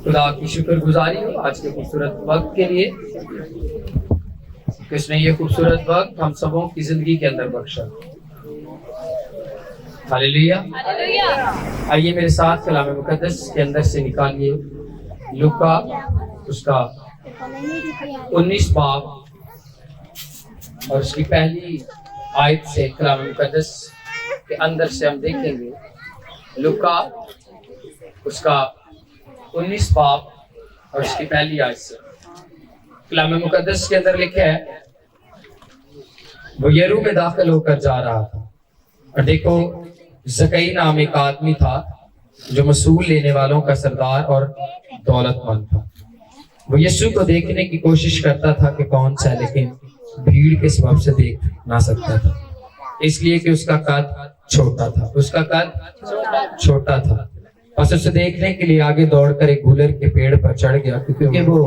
खुदा की शुक्रगुजारी हो आज के खूबसूरत वक्त के लिए कि उसने ये खूबसूरत वक्त हम सबों की जिंदगी के अंदर बख्शा। हालेलुया। आइए मेरे साथ कलाम मुकद्दस के अंदर से निकालिए लूका उसका 19 बाब और उसकी पहली आयत से कलाम मुकद्दस के अंदर से हम देखेंगे लूका उसका 19 बाब और उसकी पहली आयत से। कलाम मुकद्दस के अंदर लिखा है, वो यरू में दाखिल होकर जा रहा था और देखो ज़कई नाम एक आदमी था जो मसूल लेने वालों का सरदार और दौलतमंद था। वो यीशु को देखने की कोशिश करता था कि कौन सा, लेकिन भीड़ के सबब से देख ना सकता था, इसलिए कि उसका कद छोटा था। बस उसे देखने के लिए आगे दौड़कर एक गुलर के पेड़ पर चढ़ गया, क्योंकि वो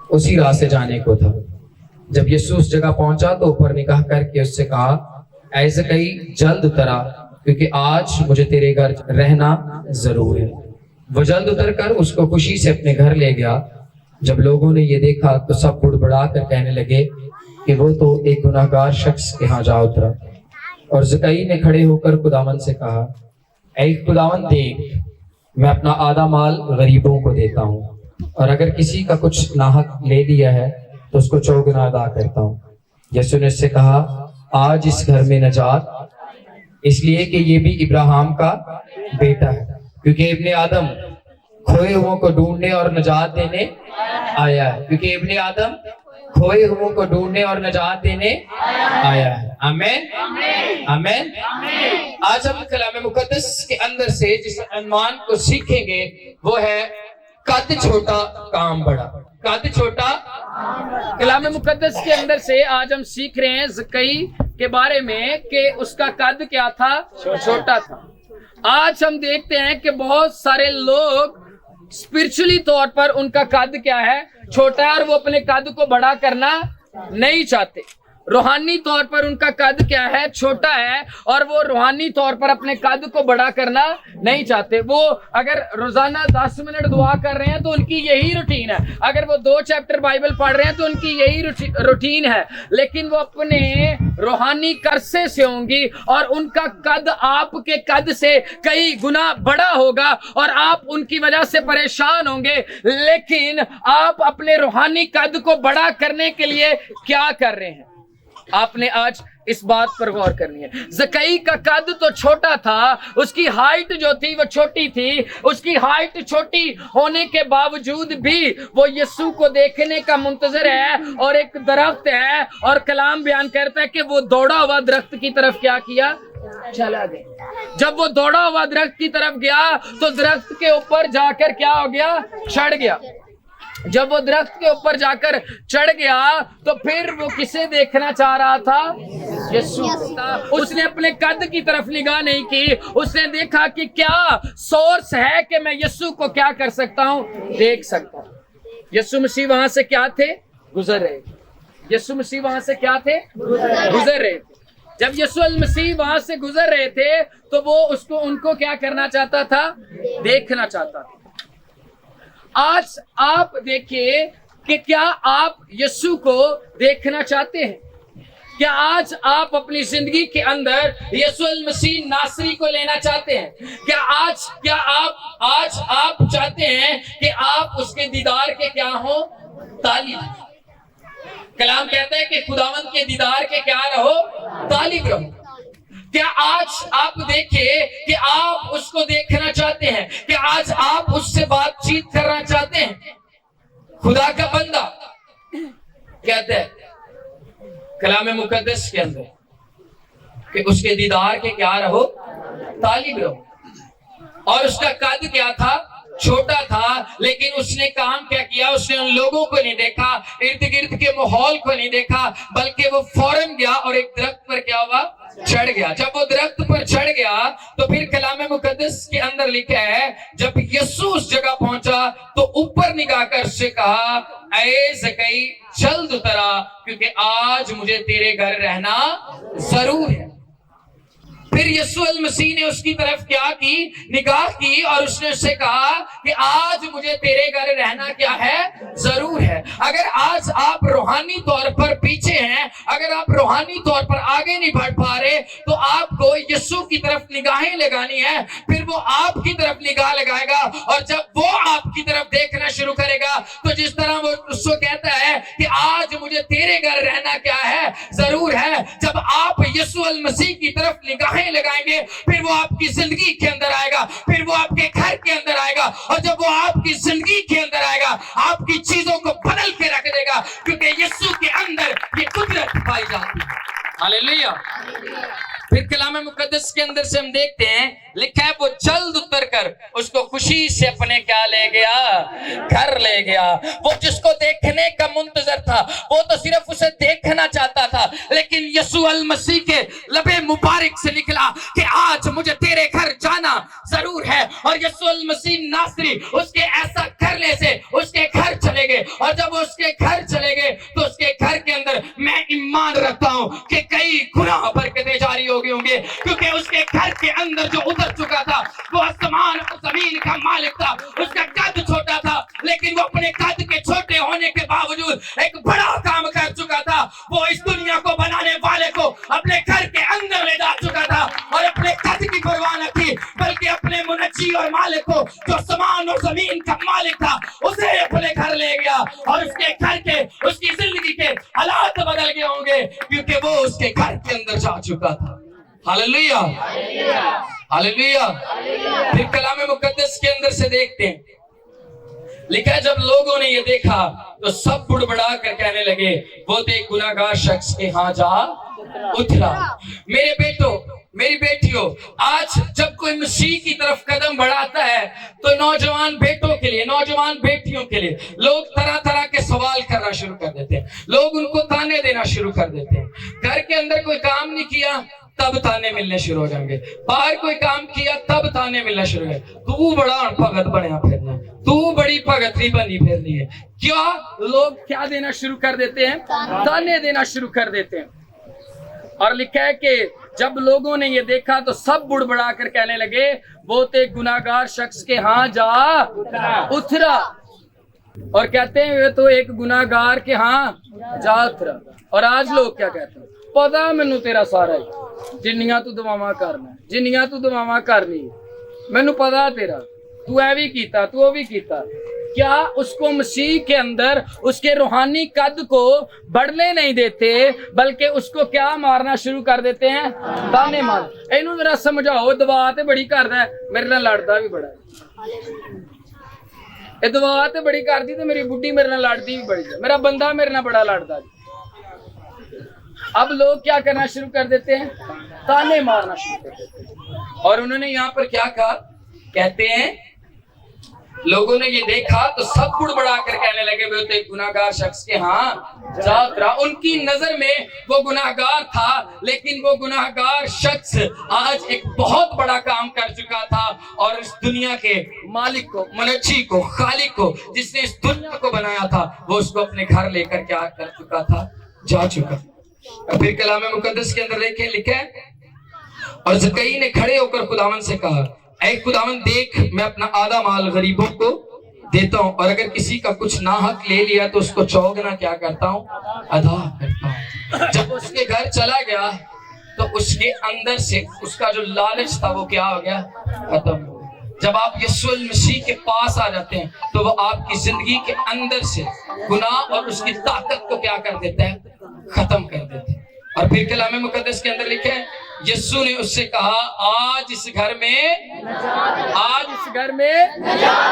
उसी राह से जाने को था। जब यीशु उस जगह पहुंचा तो ऊपर निगाह करके उससे कहा, ऐ ज़कई जल्द उतरा, क्योंकि आज मुझे तेरे घर रहना जरूर है। वो जल्द उतर कर उसको खुशी से अपने घर ले गया। जब लोगों ने ये देखा तो सब बुड़बुड़ा कर कहने लगे कि वो तो एक गुनाहगार शख्स के यहाँ जा उतरा। और ज़कई ने खड़े होकर खुदावंद से कहा, ऐ खुदावंद देख, मैं अपना आधा माल गरीबों को देता हूँ, और अगर किसी का कुछ नाहक ले लिया है तो उसको चौगुना अदा करता हूँ। यीशु ने उससे कहा, आज इस घर में नजात, इसलिए कि ये भी इब्राहिम का बेटा है, क्योंकि इब्ने आदम खोए हुओं को ढूंढने और नजात देने आया है। क्योंकि इब्ने आदम खोए हुओं को ढूंढने और नजात देने आया है। आमीन आमीन। आज हम कलाम मुकद्दस के अंदर से जिस अनवान को सीखेंगे वो है कद छोटा काम बड़ा। कद छोटा कलाम मुकद्दस के अंदर से आज हम सीख रहे हैं ज़कई के बारे में कि उसका कद क्या था, छोटा था। आज हम देखते हैं कि बहुत सारे लोग स्पिरिचुअली तौर पर उनका कद क्या है, छोटा है, और वो अपने कद को बड़ा करना नहीं चाहते। रूहानी तौर पर उनका कद क्या है, छोटा है, और वो रूहानी तौर पर अपने कद को बड़ा करना नहीं चाहते। वो अगर रोजाना 10 मिनट दुआ कर रहे हैं तो उनकी यही रूटीन है। अगर वो 2 चैप्टर बाइबल पढ़ रहे हैं तो उनकी यही रूटीन है, लेकिन वो अपने रूहानी कर्से से होंगी और उनका कद आपके कद से कई गुना बड़ा होगा और आप उनकी वजह से परेशान होंगे। लेकिन आप अपने रूहानी कद को बड़ा करने के लिए क्या कर रहे हैं, आपने आज इस बात पर गौर करनी है। ज़कई का कद तो छोटा था, उसकी हाइट जो थी वो छोटी थी। उसकी हाइट छोटी होने के बावजूद भी वो यीशु को देखने का मुंतजर है, और एक दरख्त है, और कलाम बयान करता है कि वो दौड़ा हुआ दरख्त की तरफ क्या किया, चला गया। जब वो दौड़ा हुआ दरख्त की तरफ गया तो दरख्त के ऊपर जाकर क्या हो गया, चढ़ गया। जब वो दरख्त के ऊपर जाकर चढ़ गया तो फिर वो किसे देखना चाह रहा था, यीशु। उसने अपने कद की तरफ निगाह नहीं की, उसने देखा कि क्या सोर्स है कि मैं यीशु को क्या कर सकता हूँ, देख सकता हूँ। यीशु मसीह वहां से क्या थे, गुजर रहे थे। यीशु मसीह वहां से क्या थे, गुजर रहे थे। जब यीशु मसीह वहां से गुजर रहे थे तो वो उनको क्या करना चाहता था, देखना चाहता था। आज आप देखिए कि क्या आप यीशु को देखना चाहते हैं? क्या आज आप अपनी जिंदगी के अंदर यीशु मसीह नासरी को लेना चाहते हैं? क्या आप चाहते हैं कि आप उसके दीदार के क्या हो, तालिब? कलाम कहता है कि खुदावंद के दीदार के क्या रहो, तालिब रहो। क्या आज आप देखें कि आप उसको देखना चाहते हैं? कि आज आप उससे बातचीत करना चाहते हैं? खुदा का बंदा कहता है कलाम मुकद्दस के अंदर कि उसके दीदार के क्या रहो, तालिब रहो। और उसका कद क्या था, छोटा था, लेकिन उसने काम क्या किया, उसने उन लोगों को नहीं देखा, इर्द गिर्द के माहौल को नहीं देखा, बल्कि वो फौरन गया और एक दरख्त पर क्या हुआ, चढ़ गया। जब वो दरख्त पर चढ़ गया तो फिर कलाम मुकद्दस के अंदर लिखा है, जब यीशु उस जगह पहुंचा तो ऊपर निगाह कर उससे कहा, ऐ ज़कई जल्द उतरा, क्योंकि आज मुझे तेरे घर रहना जरूर है। پھر یسوع المسیح نے اس کی طرف کیا کی؟ نگاہ کی اور اس نے اس سے کہا کہ آج مجھے تیرے گھر رہنا کیا ہے؟ ضرور ہے۔ اگر آج آپ روحانی طور پر پیچھے ہیں، اگر آپ روحانی طور پر آگے نہیں بڑھ پا رہے، تو آپ کو یسوع کی طرف نگاہیں لگانی ہے، پھر وہ آپ کی طرف نگاہ لگائے گا، اور جب وہ آپ کی طرف دیکھنا شروع کرے گا تو جس طرح وہ اس کو کہتا ہے کہ آج مجھے تیرے گھر رہنا کیا ہے؟ ضرور ہے، جب آپ یسوع المسیح کی طرف نگاہیں لگائیں گے پھر وہ آپ کی زندگی کے اندر آئے گا، پھر وہ آپ کے گھر کے اندر آئے گا، اور جب وہ آپ کی زندگی کے اندر آئے گا آپ کی چیزوں کو بدل کے رکھ دے گا، کیونکہ یسوع کے اندر یہ قدرت پائی جاتی ہے۔ ہاللیلویہ۔ پھر کلام مقدس کے اندر سے ہم دیکھتے ہیں لکھا ہے وہ جلد اتر کر اس کو خوشی سے اپنے کیا لے گیا؟ گھر لے گیا۔ وہ جس کو دیکھنے کا منتظر تھا وہ تو صرف اسے دیکھنا چاہتا تھا، لیکن یسوع المسیح کے لب مبارک سے نکلا کہ آج مجھے تیرے گھر جانا ضرور ہے، اور یسوع المسیح ناصری اس کے ایسا کرنے سے اس کے گھر چلے گئے، اور جب وہ اس کے گھر چلے گئے تو اس کے گھر کے اندر میں ایمان رکھتا ہوں کہ کئی گنا برکتیں جاری ہو گئی ہوں گے، کیونکہ اس کے گھر کے اندر جو اتر چکا تھا وہ آسمان اور زمین کا مالک تھا۔ اس کا قد چھوٹا تھا لیکن وہ اپنے قد کے چھوٹے ہونے کے باوجود ایک بڑا کام کر چکا تھا۔ وہ اس دنیا کو بنانے والے کو اپنے گھر کے اندر لے جا چکا تھا، اور اپنے قد کی پرواہ نہ کی بلکہ اپنے منجی اور مالک کو جو آسمان اور زمین کا مالک تھا اسے اپنے گھر لے گیا، اور اس کے گھر کے اس کی زندگی کے حالات بدل گئے ہوں گے کیونکہ وہ اس کے گھر کے اندر جا چکا تھا۔ ہاللیلویہ، ہاللیلویہ۔ پھر کلام مقدس کے اندر سے دیکھتے ہیں لکھا ہے جب لوگوں نے یہ دیکھا تو سب بڑبڑا کر کہنے لگے وہ تو ایک گناہگار شخص کے ہاں جا اترا۔ میرے بیٹوں، میری بیٹیوں، آج جب کوئی مسیح کی طرف قدم بڑھاتا ہے تو نوجوان بیٹوں کے لیے، نوجوان بیٹیوں کے لیے لوگ طرح طرح کے سوال کرنا شروع کر دیتے ہیں، لوگ ان کو تانے دینا شروع کر دیتے ہیں۔ گھر کے اندر کوئی کام نہیں کیا تب تانے ملنے شروع ہو جائیں گے، باہر کوئی کام کیا تب تانے ملنا شروع ہو گئے، تو بڑا بھگت بنیا پھرنا ہے، تو بڑی بھگتری بنی پھرنی ہے۔ کیا لوگ کیا دینا شروع کر دیتے ہیں؟ تانے دینا شروع کر دیتے ہیں۔ اور لکھا ہے کہ جب لوگوں نے یہ دیکھا تو سب بڑبڑا کر کہنے لگے وہ تو ایک گناہگار شخص کے ہاں جا اترا، اور کہتے ہیں وہ تو ایک گناہگار کے ہاں جا اترا۔ اور آج لوگ کیا کہتے ہیں؟ پتا مینو تیرا سارا ہی، جنیاں تو دعاواں کرنا، جنیاں تو دعاواں کرنی، مینو پتا تیرا، تو اے بھی کیتا، تو وہ بھی کیتا۔ کیا اس کو مسیح کے اندر اس کے روحانی قد کو بڑھنے نہیں دیتے بلکہ اس کو کیا مارنا شروع کر دیتے ہیں؟ تانے مار۔ اینو ذرا سمجھاؤ، دعا تے بڑی کردا ہے میرے نال لڑدا بھی بڑا ہے، اے دعا تے بڑی کردی تے میری بڈھی میرے نال لڑدی بھی بڑی ہے، میرا بندہ میرے نال بڑا لڑدا ہے۔ اب لوگ کیا کرنا شروع کر دیتے ہیں؟ تانے مارنا شروع کر دیتے ہیں۔ اور انہوں نے یہاں پر کیا کہا؟ کہتے ہیں لوگوں نے یہ دیکھا تو سب بڑبڑا کر کہنے لگے وہ تو ایک گناہگار شخص کے ہاں جا اترا۔ ان کی نظر میں وہ گناہگار تھا، لیکن وہ گناہگار شخص آج ایک بہت بڑا کام کر چکا تھا، اور اس دنیا کے مالک کو، منجی کو، خالق کو، جس نے اس دنیا کو بنایا تھا، وہ اس کو اپنے گھر لے کر کیا کر چکا تھا؟ جا چکا۔ پھر کلام مقدس کے اندر دیکھیں لکھا ہے اور زکئی نے کھڑے ہو کر خداوند سے کہا اے خداوند دیکھ میں اپنا آدھا مال غریبوں کو دیتا ہوں، اور اگر کسی کا کچھ ناحق لے لیا تو اس کو چوگنا کیا کرتا ہوں؟ ادا کرتا ہوں۔ جب اس کے گھر چلا گیا تو اس کے اندر سے اس کا جو لالچ تھا وہ کیا ہو گیا؟ ختم ہو گیا۔ جب آپ یسوع المسیح کے پاس آ جاتے ہیں تو وہ آپ کی زندگی کے اندر سے گناہ اور اس کی طاقت کو کیا کر دیتا ہے؟ ختم کر دیتے ہیں۔ اور پھر کلام مقدس کے اندر لکھا ہے یسوع نے اس سے کہا آج اس گھر میں نجات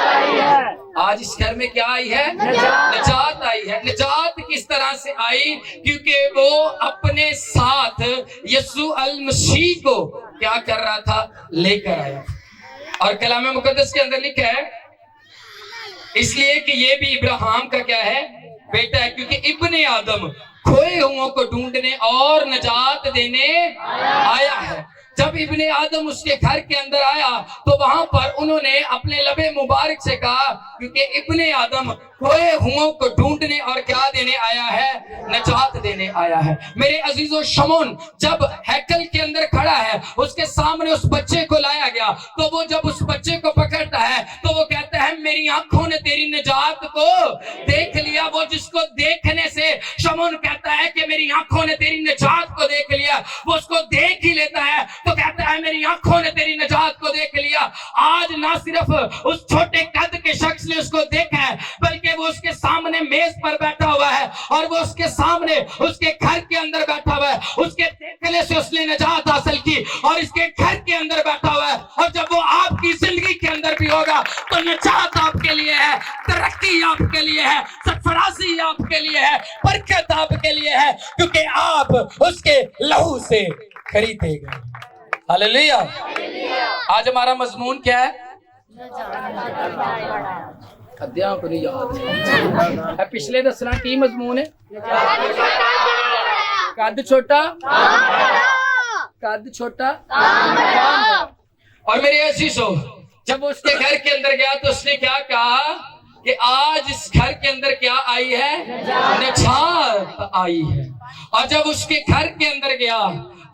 آئی ہے۔ آج اس گھر میں کیا آئی ہے؟ نجات آئی ہے۔ نجات کس طرح سے آئی؟ کیونکہ وہ اپنے ساتھ یسوع المسیح کو کیا کر رہا تھا؟ لے کر آیا۔ اور کلام مقدس کے اندر لکھا ہے اس لیے کہ یہ بھی ابراہیم کا کیا ہے؟ بیٹا ہے، کیونکہ ابن آدم کھوئے ہوں کو ڈھونڈنے اور نجات دینے آیا ہے۔ जब इब्ने आदम उसके घर के अंदर आया तो वहां पर उन्होंने अपने लबे मुबारक से कहा, क्योंकि इब्ने आदम खोए हुओं को ढूंढने और क्या देने आया है, नजात देने आया है। मेरे अजीजों, शमौन जब हैकल के अंदर खड़ा है, उसके सामने उस बच्चे को लाया गया, तो वो जब उस बच्चे को पकड़ता है तो वो कहता है मेरी आंखों ने तेरी नजात को देख लिया। वो जिसको देखने से शमौन कहता है कि मेरी आंखों ने तेरी नजात को देख लिया, वो उसको देख ही लेता है तो कहता है मेरी आंखों ने तेरी नजात को देख लिया। आज ना सिर्फ उस छोटे कद के शख्स ने उसको देखा है, बल्कि वो उसके सामने मेज पर बैठा हुआ है और वो उसके सामने उसके घर के अंदर बैठा हुआ है। उसके देखने से उसने नजात हासिल की और इसके घर के अंदर बैठा हुआ है। और जब वो आपकी जिंदगी के अंदर भी होगा तो नजात आपके लिए है, तरक्की आपके लिए है, सरफराजी आपके लिए है, बरकत आपके लिए है, क्योंकि आप उसके लहू से खरीदे गए। हालेलुया। आज हमारा मजमून क्या है? अध्याय को नहीं याद है। पिछले दसना की मजमून है? कद छोटा, कद छोटा। और मेरे अजीजों, जब वो उसके घर के अंदर गया तो उसने क्या कहा कि आज इस घर के अंदर क्या आई है? नजात आई है। और जब उसके घर के अंदर गया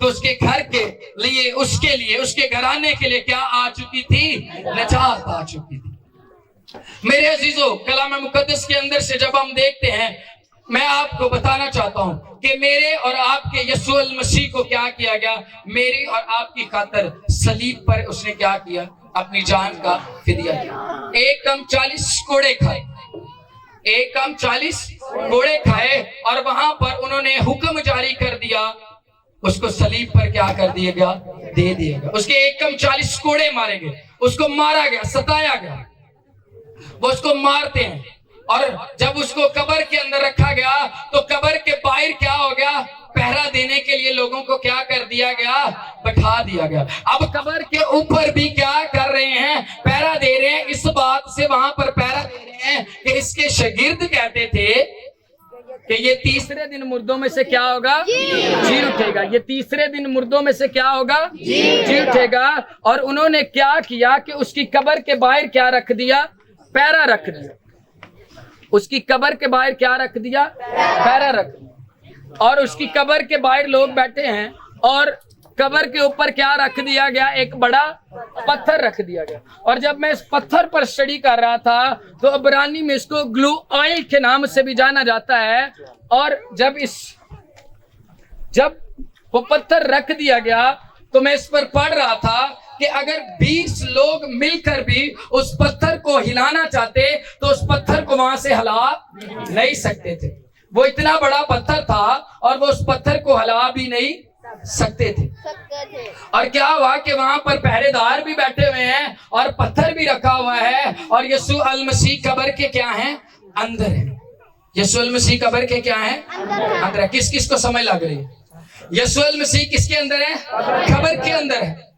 तो उसके घर के लिए, उसके लिए, उसके घराने के लिए क्या आ चुकी थी? नजात आ चुकी थी। मेरे अजीजों, कलाम मुकद्दस के अंदर से जब हम देखते हैं, मैं आपको बताना चाहता हूं कि मेरे और आपके यीशु मसीह को क्या किया गया? मेरी और आपकी खातिर सलीब पर उसने क्या किया? अपनी जान का फिदिया किया। एक कम 40 कोड़े खाए, एक कम 40 कोड़े खाए और वहां पर उन्होंने हुक्म जारी कर दिया, उसको सलीब पर क्या कर दिया गया? दे दिया गया। उसके एक कम 40 कोड़े मारे गए, उसको मारा गया, सताया गया। वो उसको मारते हैं और जब उसको कब्र के अंदर रखा गया तो कब्र के बाहर क्या हो गया? पहरा देने के लिए लोगों को क्या कर दिया गया? बैठा दिया गया। अब कब्र के ऊपर भी क्या कर रहे हैं? पहरा दे रहे हैं। इस बात से वहां पर पहरा दे रहे हैं कि इसके शागिर्द कहते थे कि ये तीसरे दिन मुर्दों में से क्या होगा? जी उठेगा। ये तीसरे दिन मुर्दों में से क्या होगा? जी उठेगा। और उन्होंने क्या किया कि उसकी कब्र के बाहर क्या रख दिया? पैरा रख दिया। उसकी कब्र के बाहर क्या रख दिया? पैरा रख दिया। और उसकी कब्र के बाहर लोग बैठे हैं और कब्र के ऊपर क्या रख दिया गया? एक बड़ा पत्थर रख दिया गया। और जब मैं इस पत्थर पर स्टडी कर रहा था तो इब्रानी में इसको ग्लू ऑयल के नाम से भी जाना जाता है। और जब वो पत्थर रख दिया गया तो मैं इस पर पढ़ रहा था कि अगर 20 लोग मिलकर भी उस पत्थर को हिलाना चाहते तो उस पत्थर को वहां से हिला नहीं सकते थे। वो इतना बड़ा पत्थर था और वो उस पत्थर को हिला भी नहीं सकते थे। और क्या हुआ कि वहां पर पहरेदार भी बैठे हुए हैं और पत्थर भी रखा हुआ है और यीशु अल मसीह कब्र के क्या है? अंदर है। यीशु अल मसीह कब्र के क्या है? अंदर है। किस किस को समझ लग रही है? यीशु अल मसीह किसके अंदर है? कब्र के अंदर है।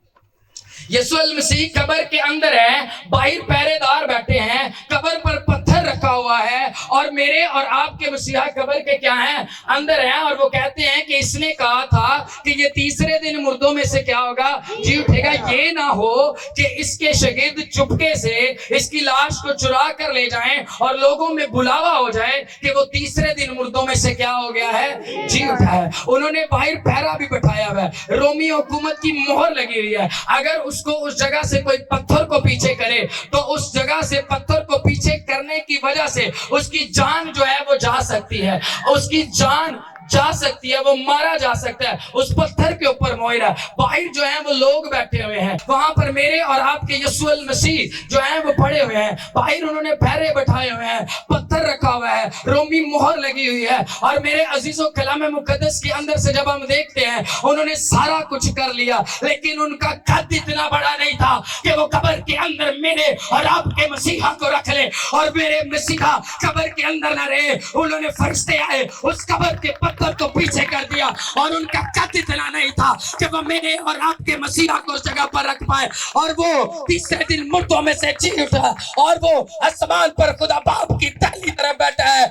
यीशु मसीह कब्र के अंदर है, बाहर पहरेदार बैठे हैं, कब्र पर पत्थर रखा हुआ है और मेरे और आपके मसीहा कब्र के क्या हैं? अंदर हैं। और वो कहते हैं कि इसने कहा था कि ये तीसरे दिन मुर्दों में से क्या होगा? जी उठेगा। ये ना हो कि इसके शागिर्द चुपके से इसकी लाश को चुरा कर ले जाएं और लोगों में बुलावा हो जाए कि वो तीसरे दिन मुर्दों में से क्या हो गया है? जी उठा है। उन्होंने बाहर पहरा भी बैठाया हुआ है, रोमी हुकूमत की मोहर लगी हुई है। अगर उसको उस जगह से कोई पत्थर को पीछे करे तो उस जगह से पत्थर को पीछे करने की वजह से उसकी जान जो है वो जा सकती है, उसकी जान जा सकती है, वो मारा जा सकता है। उस पत्थर के ऊपर मोहर है। बाहर जो है वो लोग बैठे हुए हैं, वहां पर मेरे और आपके यीशु मसीह जो है वो पड़े हुए हैं। बाहर उन्होंने पहरे बैठाए हुए हैं, पत्थर रखा हुआ है, रोमी मोहर लगी हुई है। और मेरे अजीजों, कलाम मुकद्दस के अंदर से जब हम देखते हैं उन्होंने सारा कुछ कर लिया, लेकिन उनका कद इतना बड़ा नहीं था कि वो कब्र के अंदर मेरे और आपके मसीहा को रख ले और मेरे मसीहा कब्र के अंदर न रहे। उन्होंने फरिश्ते आए, उस कब्र के محبت کو پیچھے کر دیا اور ان کا قد اتنا نہیں تھا کہ وہ میرے اور آپ کے مسیحا کو اس جگہ پر رکھ پائے. اور وہ تیسرے دن مردوں میں سے جی اٹھا اور وہ آسمان پر خدا باپ کی دہلی طرف بیٹھا ہے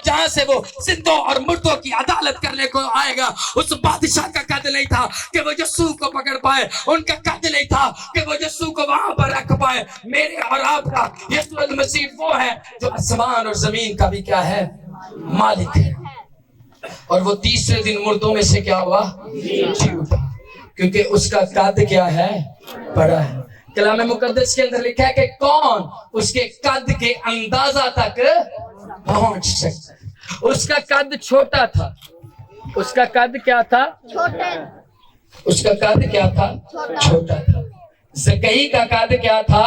جہاں سے وہ زندوں اور مردوں کی عدالت کرنے کو آئے گا. اس بادشاہ کا قد نہیں تھا کہ وہ یسوع کو پکڑ پائے, ان کا قد نہیں تھا کہ وہ یسوع کو وہاں پر رکھ پائے. میرے اور آپ کا یسوع المسیح وہ ہے جو آسمان اور زمین کا بھی کیا ہے, مالک ہے. اور وہ تیسرے دن مردوں میں سے کیا ہوا, جی اٹھا, کیونکہ اس کا قد کیا ہے, بڑا ہے. کلام مقدس کے اندر لکھا ہے کہ کون اس کے قد کے اندازہ تک پہنچ سکتا ہے. اس کا قد چھوٹا تھا. اس کا قد کیا تھا, اس کا قد کیا تھا, چھوٹا تھا. زکئی کا قد کیا تھا,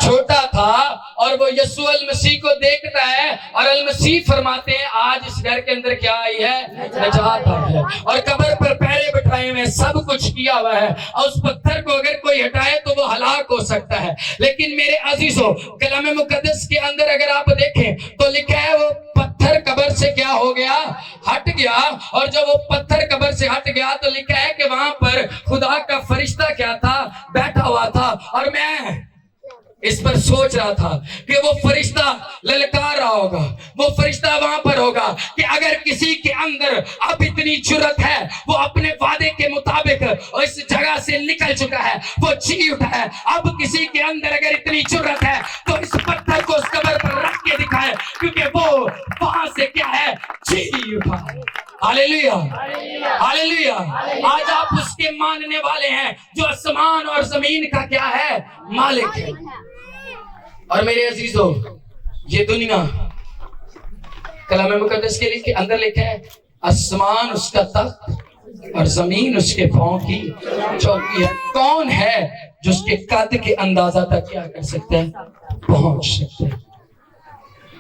چھوٹا تھا. اور وہ یسوع المسیح کو دیکھتا ہے اور المسیح فرماتے ہیں آج اس گھر کے اندر کیا آئی ہے, نجات آئی ہے. اور قبر پر پہرے بٹھائے ہوئے, سب کچھ کیا ہوا ہے. اور اس پتھر کو اگر کوئی ہٹائے تو وہ ہلاک ہو سکتا ہے. لیکن میرے عزیزو, کلام مقدس کے اندر اگر آپ دیکھیں تو لکھا ہے وہ پتھر قبر سے کیا ہو گیا, ہٹ گیا. اور جب وہ پتھر قبر سے ہٹ گیا تو لکھا ہے کہ وہاں پر خدا کا فرشتہ کیا تھا, بیٹھا ہوا تھا. اور میں اس پر سوچ رہا تھا کہ وہ فرشتہ للکار رہا ہوگا, وہ فرشتہ وہاں پر ہوگا کہ اگر کسی کے اندر اب اتنی جرت ہے, وہ اپنے وعدے کے مطابق اس جگہ سے نکل چکا ہے, وہ جی اٹھا ہے. اب کسی کے اندر اگر اتنی جرت ہے تو اس پتھر کو اس قبر پر رکھ کے دکھائے, کیونکہ وہ وہاں سے کیا ہے, جی اٹھا ہے. ہاللیلویا, ہاللیلویا. آج آپ اس کے ماننے والے ہیں جو آسمان اور زمین کا کیا ہے, مالک ہے. اور میرے عزیزو, یہ دنیا کلام مقدس کے اندر لکھا ہے آسمان اس کا تخت اور زمین اس کے پاؤں کی چوکی ہے. کون ہے جو اس کے قد کے اندازہ تک کیا کر سکتا ہے, پہنچ سکتا ہے.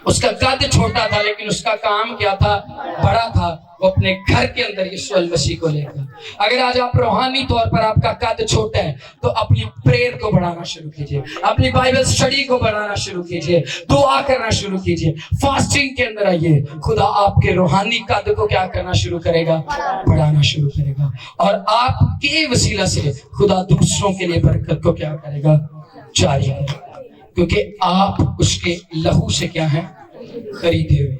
اس کا قد چھوٹا تھا لیکن اس کا کام کیا تھا, بڑا تھا. وہ اپنے گھر کے اندر یسوع المسیح کو لے کر. اگر آج آپ روحانی طور پر آپ کا قد چھوٹا ہے تو اپنی پریئر کو بڑھانا شروع کیجئے, اپنی بائبل سٹڈی کو بڑھانا شروع کیجئے, دعا کرنا شروع کیجئے, فاسٹنگ کے اندر آئیے. خدا آپ کے روحانی قد کو کیا کرنا شروع کرے گا, بڑھانا شروع کرے گا. اور آپ کے وسیلہ سے خدا دوسروں کے لیے برکت کو کیا کرے گا, جاری کرے گا, کیونکہ آپ اس کے لہو سے کیا ہیں, خریدے ہوئے.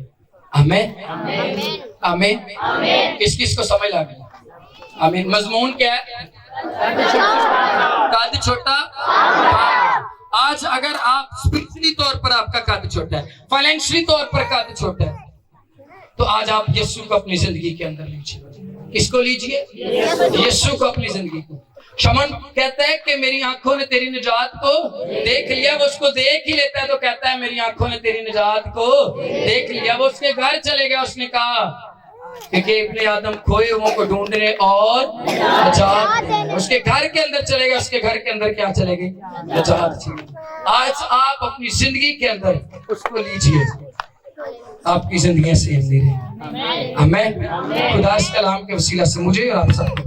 آمین, آمین. کس کس کو سمجھ آ گئی, آمین. مضمون کیا ہے, قد چھوٹا. آج اگر آپ اسپرچولی طور پر آپ کا قد چھوٹا ہے, فائنینشلی طور پر قد چھوٹا ہے, تو آج آپ یسوع کو اپنی زندگی کے اندر لیجیے. کس کو لیجیے, یسوع کو اپنی زندگی کو. شمن کہتا ہے کہ میری آنکھوں نے تیری نجات کو دیکھ لیا. وہ اس کو دیکھ ہی لیتا ہے تو کہتا ہے میری آنکھوں نے تیری نجات کو دیکھ لیا. وہ اس کے گھر چلے گیا, اس نے کہا کہ ابن آدم کھوئے ہوئے کو ڈھونڈنے اور نجات دینے. اس کے گھر کے اندر چلے گا, اس کے گھر کے اندر کیا چلے گی, نجات چلے گی. آج آپ اپنی زندگی کے اندر اس کو لیجئے, آپ کی زندگیاں سے رہیں. آمین. خدا اس کلام کے وسیلہ سے مجھے اور آپ سب کو